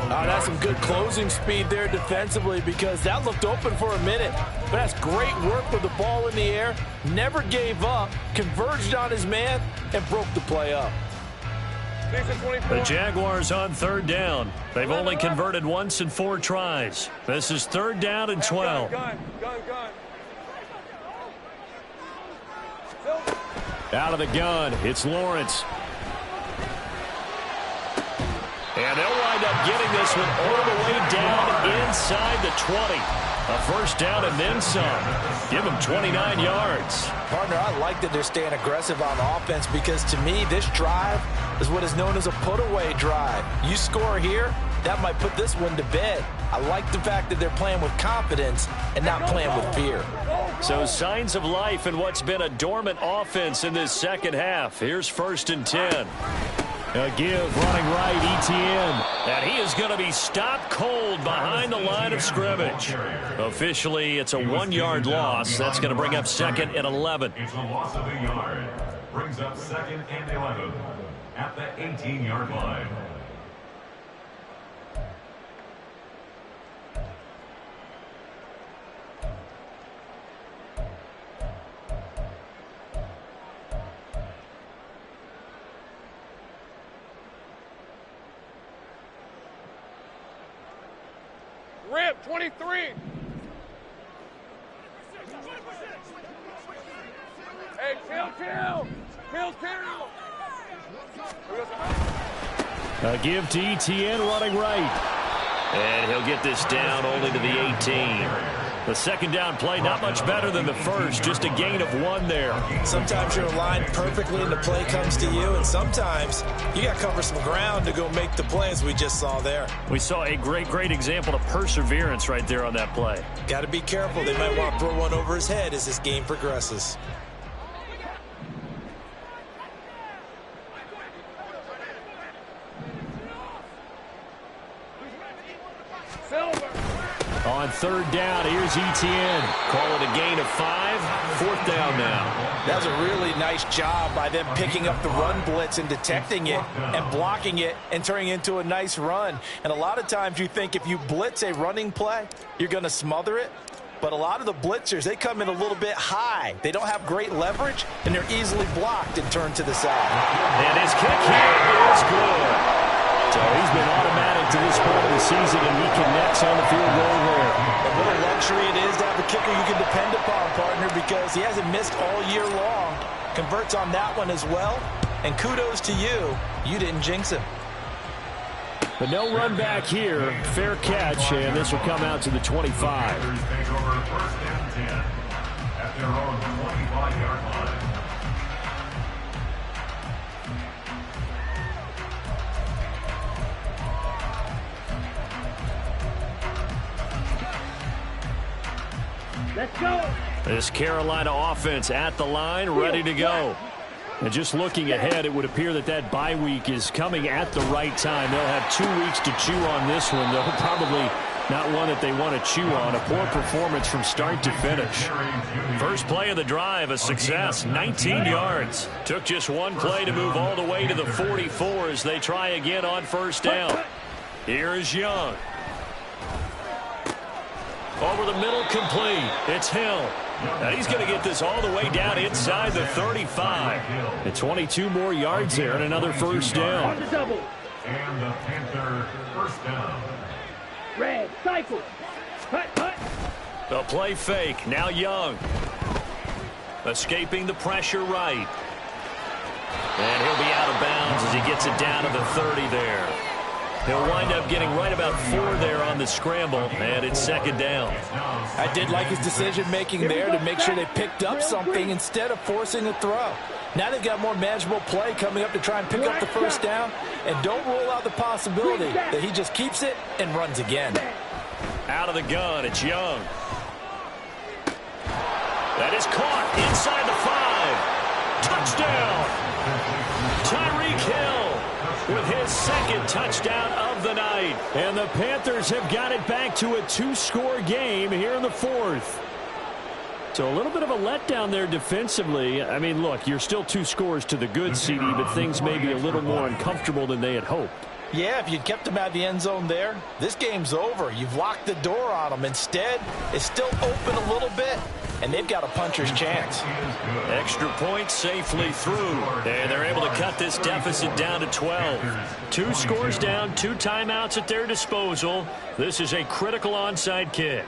That's some good closing speed there defensively because that looked open for a minute. But that's great work with the ball in the air. Never gave up, converged on his man, and broke the play up. The Jaguars on 3rd down. They've only converted once in 4 tries. This is 3rd down and 12. Gun. Out of the gun, it's Lawrence. And they'll wind up getting this one all the way down inside the 20. A 1st down and then some. Give them 29 yards. Partner, I like that they're staying aggressive on offense because to me, this drive is what is known as a put-away drive. You score here, that might put this one to bed. I like the fact that they're playing with confidence and not playing with fear. So signs of life in what's been a dormant offense in this 2nd half. Here's 1st and 10. A give running right, Etienne. And he is going to be stopped cold behind the line of scrimmage. Officially, it's a 1-yard loss. That's going to bring up 2nd and 11. It's a loss of a yard. Brings up 2nd and 11 at the 18-yard line. Rip, 23. Hey, chill. A give to Etienne running right. And he'll get this down only to the 18. The second down play, not much better than the first, just a gain of 1 there. Sometimes you're aligned perfectly and the play comes to you, and sometimes you got to cover some ground to go make the play, as we just saw there. We saw a great example of perseverance right there on that play. Got to be careful. They might want to throw one over his head as this game progresses. On third down, here's Etienne. Call it a gain of 5. Fourth down now. That was a really nice job by them picking up the run blitz and detecting it and blocking it and turning it into a nice run. And a lot of times you think if you blitz a running play, you're going to smother it. But a lot of the blitzers, they come in a little bit high. They don't have great leverage, and they're easily blocked and turned to the side. And his kick here is good. So he's been automatic to this point of the season, and he connects on the field goal there. And what a luxury it is to have a kicker you can depend upon, partner, because he hasn't missed all year long. Converts on that one as well. And kudos to you. You didn't jinx him. But no run back here. Fair catch, and this will come out to the 25. Panthers take over 1st and 10 at their own 25-yard line. Let's go. This Carolina offense at the line, ready to go. And just looking ahead, it would appear that that bye week is coming at the right time. They'll have 2 weeks to chew on this one, though probably not one that they want to chew on. A poor performance from start to finish. First play of the drive, a success, 19 yards. Took just 1 play to move all the way to the 44 as they try again on first down. Here is Young. Over the middle, complete. It's Hill. Now he's going to get this all the way down inside the 35. And 22 more yards there and another first down. And the Panther first down. Red, cycle. Hut. The play fake. Now Young. Escaping the pressure right. And he'll be out of bounds as he gets it down to the 30 there. He'll wind up getting right about 4 there on the scramble, and it's second down. I did like his decision-making there to make sure they picked up something instead of forcing a throw. Now they've got more manageable play coming up to try and pick up the first down, and don't rule out the possibility that he just keeps it and runs again. Out of the gun, it's Young. That is caught inside the 5. Touchdown! Tyreek Hill with his second touchdown of the night. And the Panthers have got it back to a 2-score game here in the 4th. So a little bit of a letdown there defensively. I mean, look, you're still 2 scores to the good, CD, but things may be a little more uncomfortable than they had hoped. Yeah, if you'd kept them out of the end zone there, this game's over. You've locked the door on them. Instead, it's still open a little bit, and they've got a puncher's chance. Extra point safely through, and they're able to cut this deficit down to 12. 2 scores down, 2 timeouts at their disposal. This is a critical onside kick.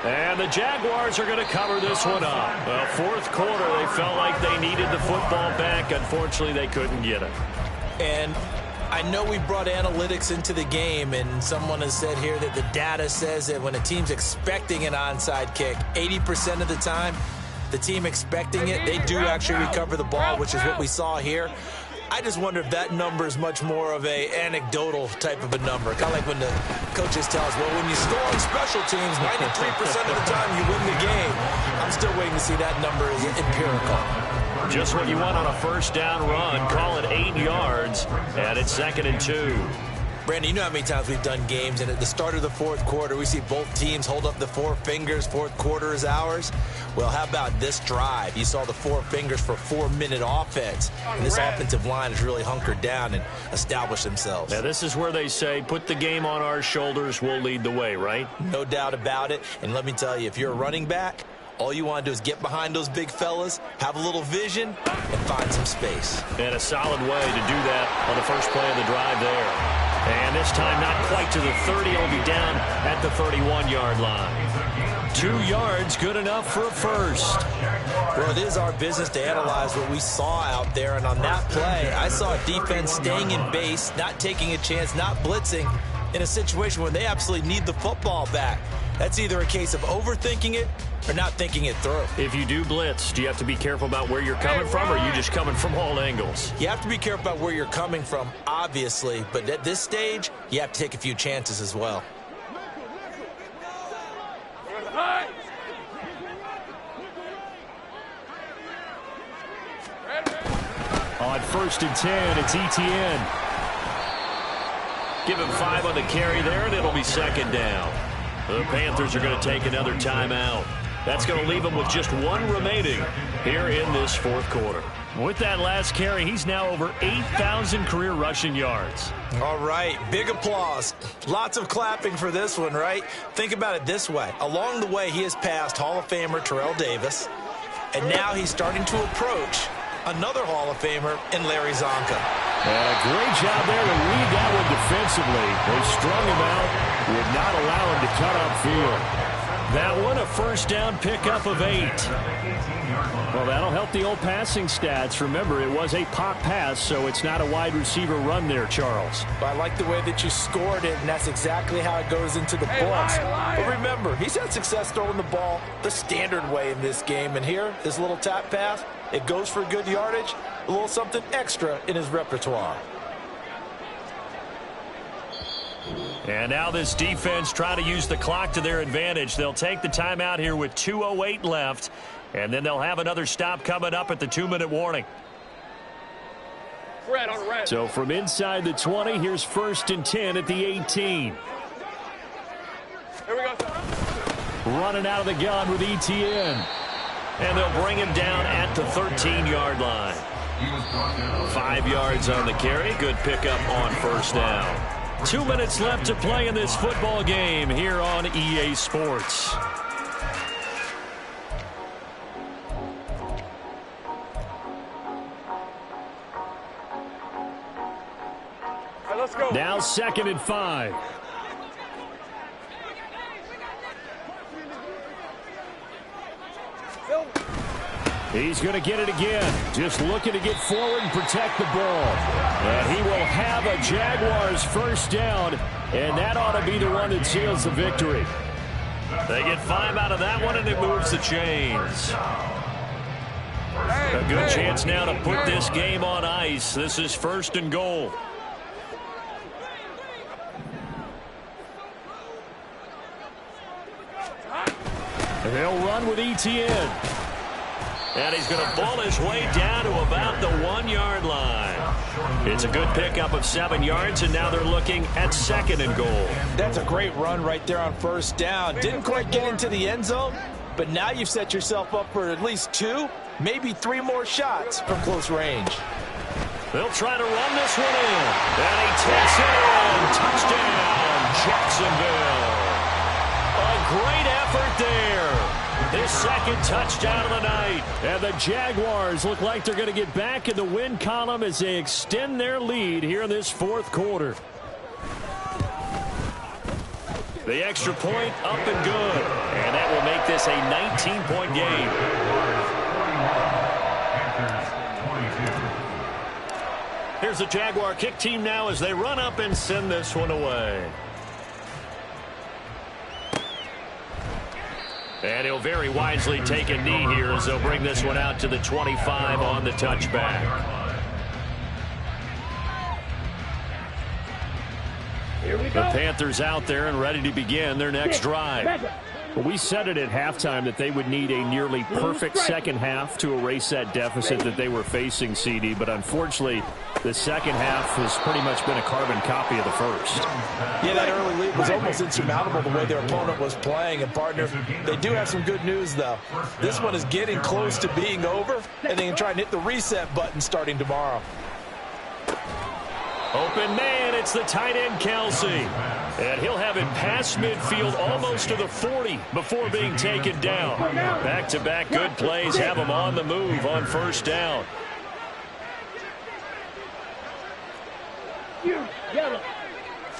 And the Jaguars are going to cover this one up. Well, 4th quarter, they felt like they needed the football back. Unfortunately, they couldn't get it. And I know we brought analytics into the game, and someone has said here that the data says that when a team's expecting an onside kick, 80% of the time, the team expecting it, they do actually recover the ball, which is what we saw here. I just wonder if that number is much more of a anecdotal type of a number. Kind of like when the coaches tell us, well, when you score on special teams, 93% of the time you win the game. I'm still waiting to see that number is empirical. Just what you want on a first down run. Call it 8 yards, and it's 2nd and 2. Brandon, you know how many times we've done games, and at the start of the 4th quarter, we see both teams hold up the 4 fingers, 4th quarter is ours. Well, how about this drive? You saw the 4 fingers for 4-minute offense, and this offensive line has really hunkered down and established themselves. Now, this is where they say, put the game on our shoulders, we'll lead the way, right? No doubt about it, and let me tell you, if you're a running back, all you want to do is get behind those big fellas, have a little vision, and find some space. And a solid way to do that on the first play of the drive there. And this time not quite to the 30. It'll be down at the 31-yard line. 2 yards, good enough for a first. Well, it is our business to analyze what we saw out there, and on that play, I saw a defense staying in base, not taking a chance, not blitzing in a situation where they absolutely need the football back. That's either a case of overthinking it or not thinking it through. If you do blitz, do you have to be careful about where you're coming from, or are you just coming from all angles? You have to be careful about where you're coming from, obviously, but at this stage, you have to take a few chances as well. On 1st and 10, it's Etienne. Give him 5 on the carry there, and it'll be 2nd down. The Panthers are going to take another timeout. That's going to leave them with just 1 remaining here in this 4th quarter. With that last carry, he's now over 8,000 career rushing yards. All right, big applause. Lots of clapping for this one, right? Think about it this way. Along the way, he has passed Hall of Famer Terrell Davis, and now he's starting to approach another Hall of Famer in Larry Zonka. Great job there to read that one defensively. They strung him out, would not allow him to cut upfield. That one, a 1st down pickup of 8. Well, that'll help the old passing stats. Remember, it was a pop pass, so it's not a wide receiver run there, Charles. But I like the way that you scored it, and that's exactly how it goes into the books. But remember, he's had success throwing the ball the standard way in this game. And here, this little tap pass, it goes for good yardage, a little something extra in his repertoire. And now this defense trying to use the clock to their advantage. They'll take the timeout here with 2:08 left, and then they'll have another stop coming up at the 2-minute warning. Red on red. So from inside the 20, here's 1st and 10 at the 18. Here we go. Running out of the gun with Etienne. And they'll bring him down at the 13-yard line. 5 yards on the carry. Good pickup on 1st down. 2 minutes left to play in this football game here on EA Sports. Right, let's go. Now 2nd and 5. He's going to get it again. Just looking to get forward and protect the ball. And he will have a Jaguars 1st down, and that ought to be the one that seals the victory. They get 5 out of that one, and it moves the chains. A good chance now to put this game on ice. This is 1st and goal. They'll run with Etienne. And he's going to ball his way down to about the 1-yard line. It's a good pickup of 7 yards, and now they're looking at 2nd and goal. That's a great run right there on 1st down. Didn't quite get into the end zone, but now you've set yourself up for at least 2, maybe 3 more shots from close range. They'll try to run this one in. And he takes it in. Touchdown, Jacksonville. A great effort there. His 2nd touchdown of the night. And the Jaguars look like they're going to get back in the win column as they extend their lead here in this 4th quarter. The extra point up and good. And that will make this a 19-point game. Here's the Jaguar kick team now as they run up and send this one away. And he'll very wisely take a knee here as they'll bring this one out to the 25 on the touchback. Here we The go. Panthers out there and ready to begin their next drive. Well, we said it at halftime that they would need a nearly perfect second half to erase that deficit that they were facing, CD. But unfortunately, the second half has pretty much been a carbon copy of the first. Yeah, that early lead was almost insurmountable the way their opponent was playing. And, partner, they do have some good news, though. This one is getting close to being over, and they can try and hit the reset button starting tomorrow. Open man, it's the tight end, Kelsey. And he'll have it past midfield almost to the 40 before being taken down. Back-to-back good plays have him on the move on 1st down. You, yellow.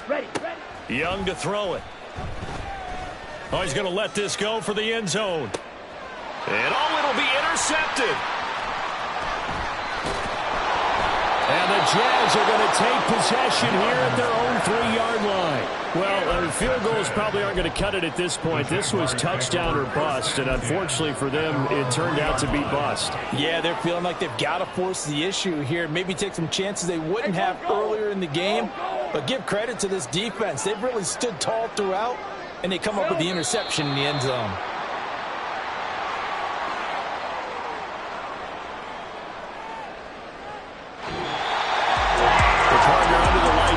Ready, ready. Young to throw it. Oh, he's going to let this go for the end zone. And, it'll be intercepted. And the Jags are going to take possession here at their own 3-yard line. Well, field goals probably aren't going to cut it at this point. This was touchdown or bust, and unfortunately for them, it turned out to be bust. Yeah, they're feeling like they've got to force the issue here. Maybe take some chances they wouldn't have earlier in the game. But give credit to this defense. They've really stood tall throughout, and they come up with the interception in the end zone.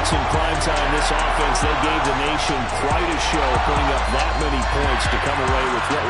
In prime time, this offense, they gave the nation quite a show, putting up that many points to come away with what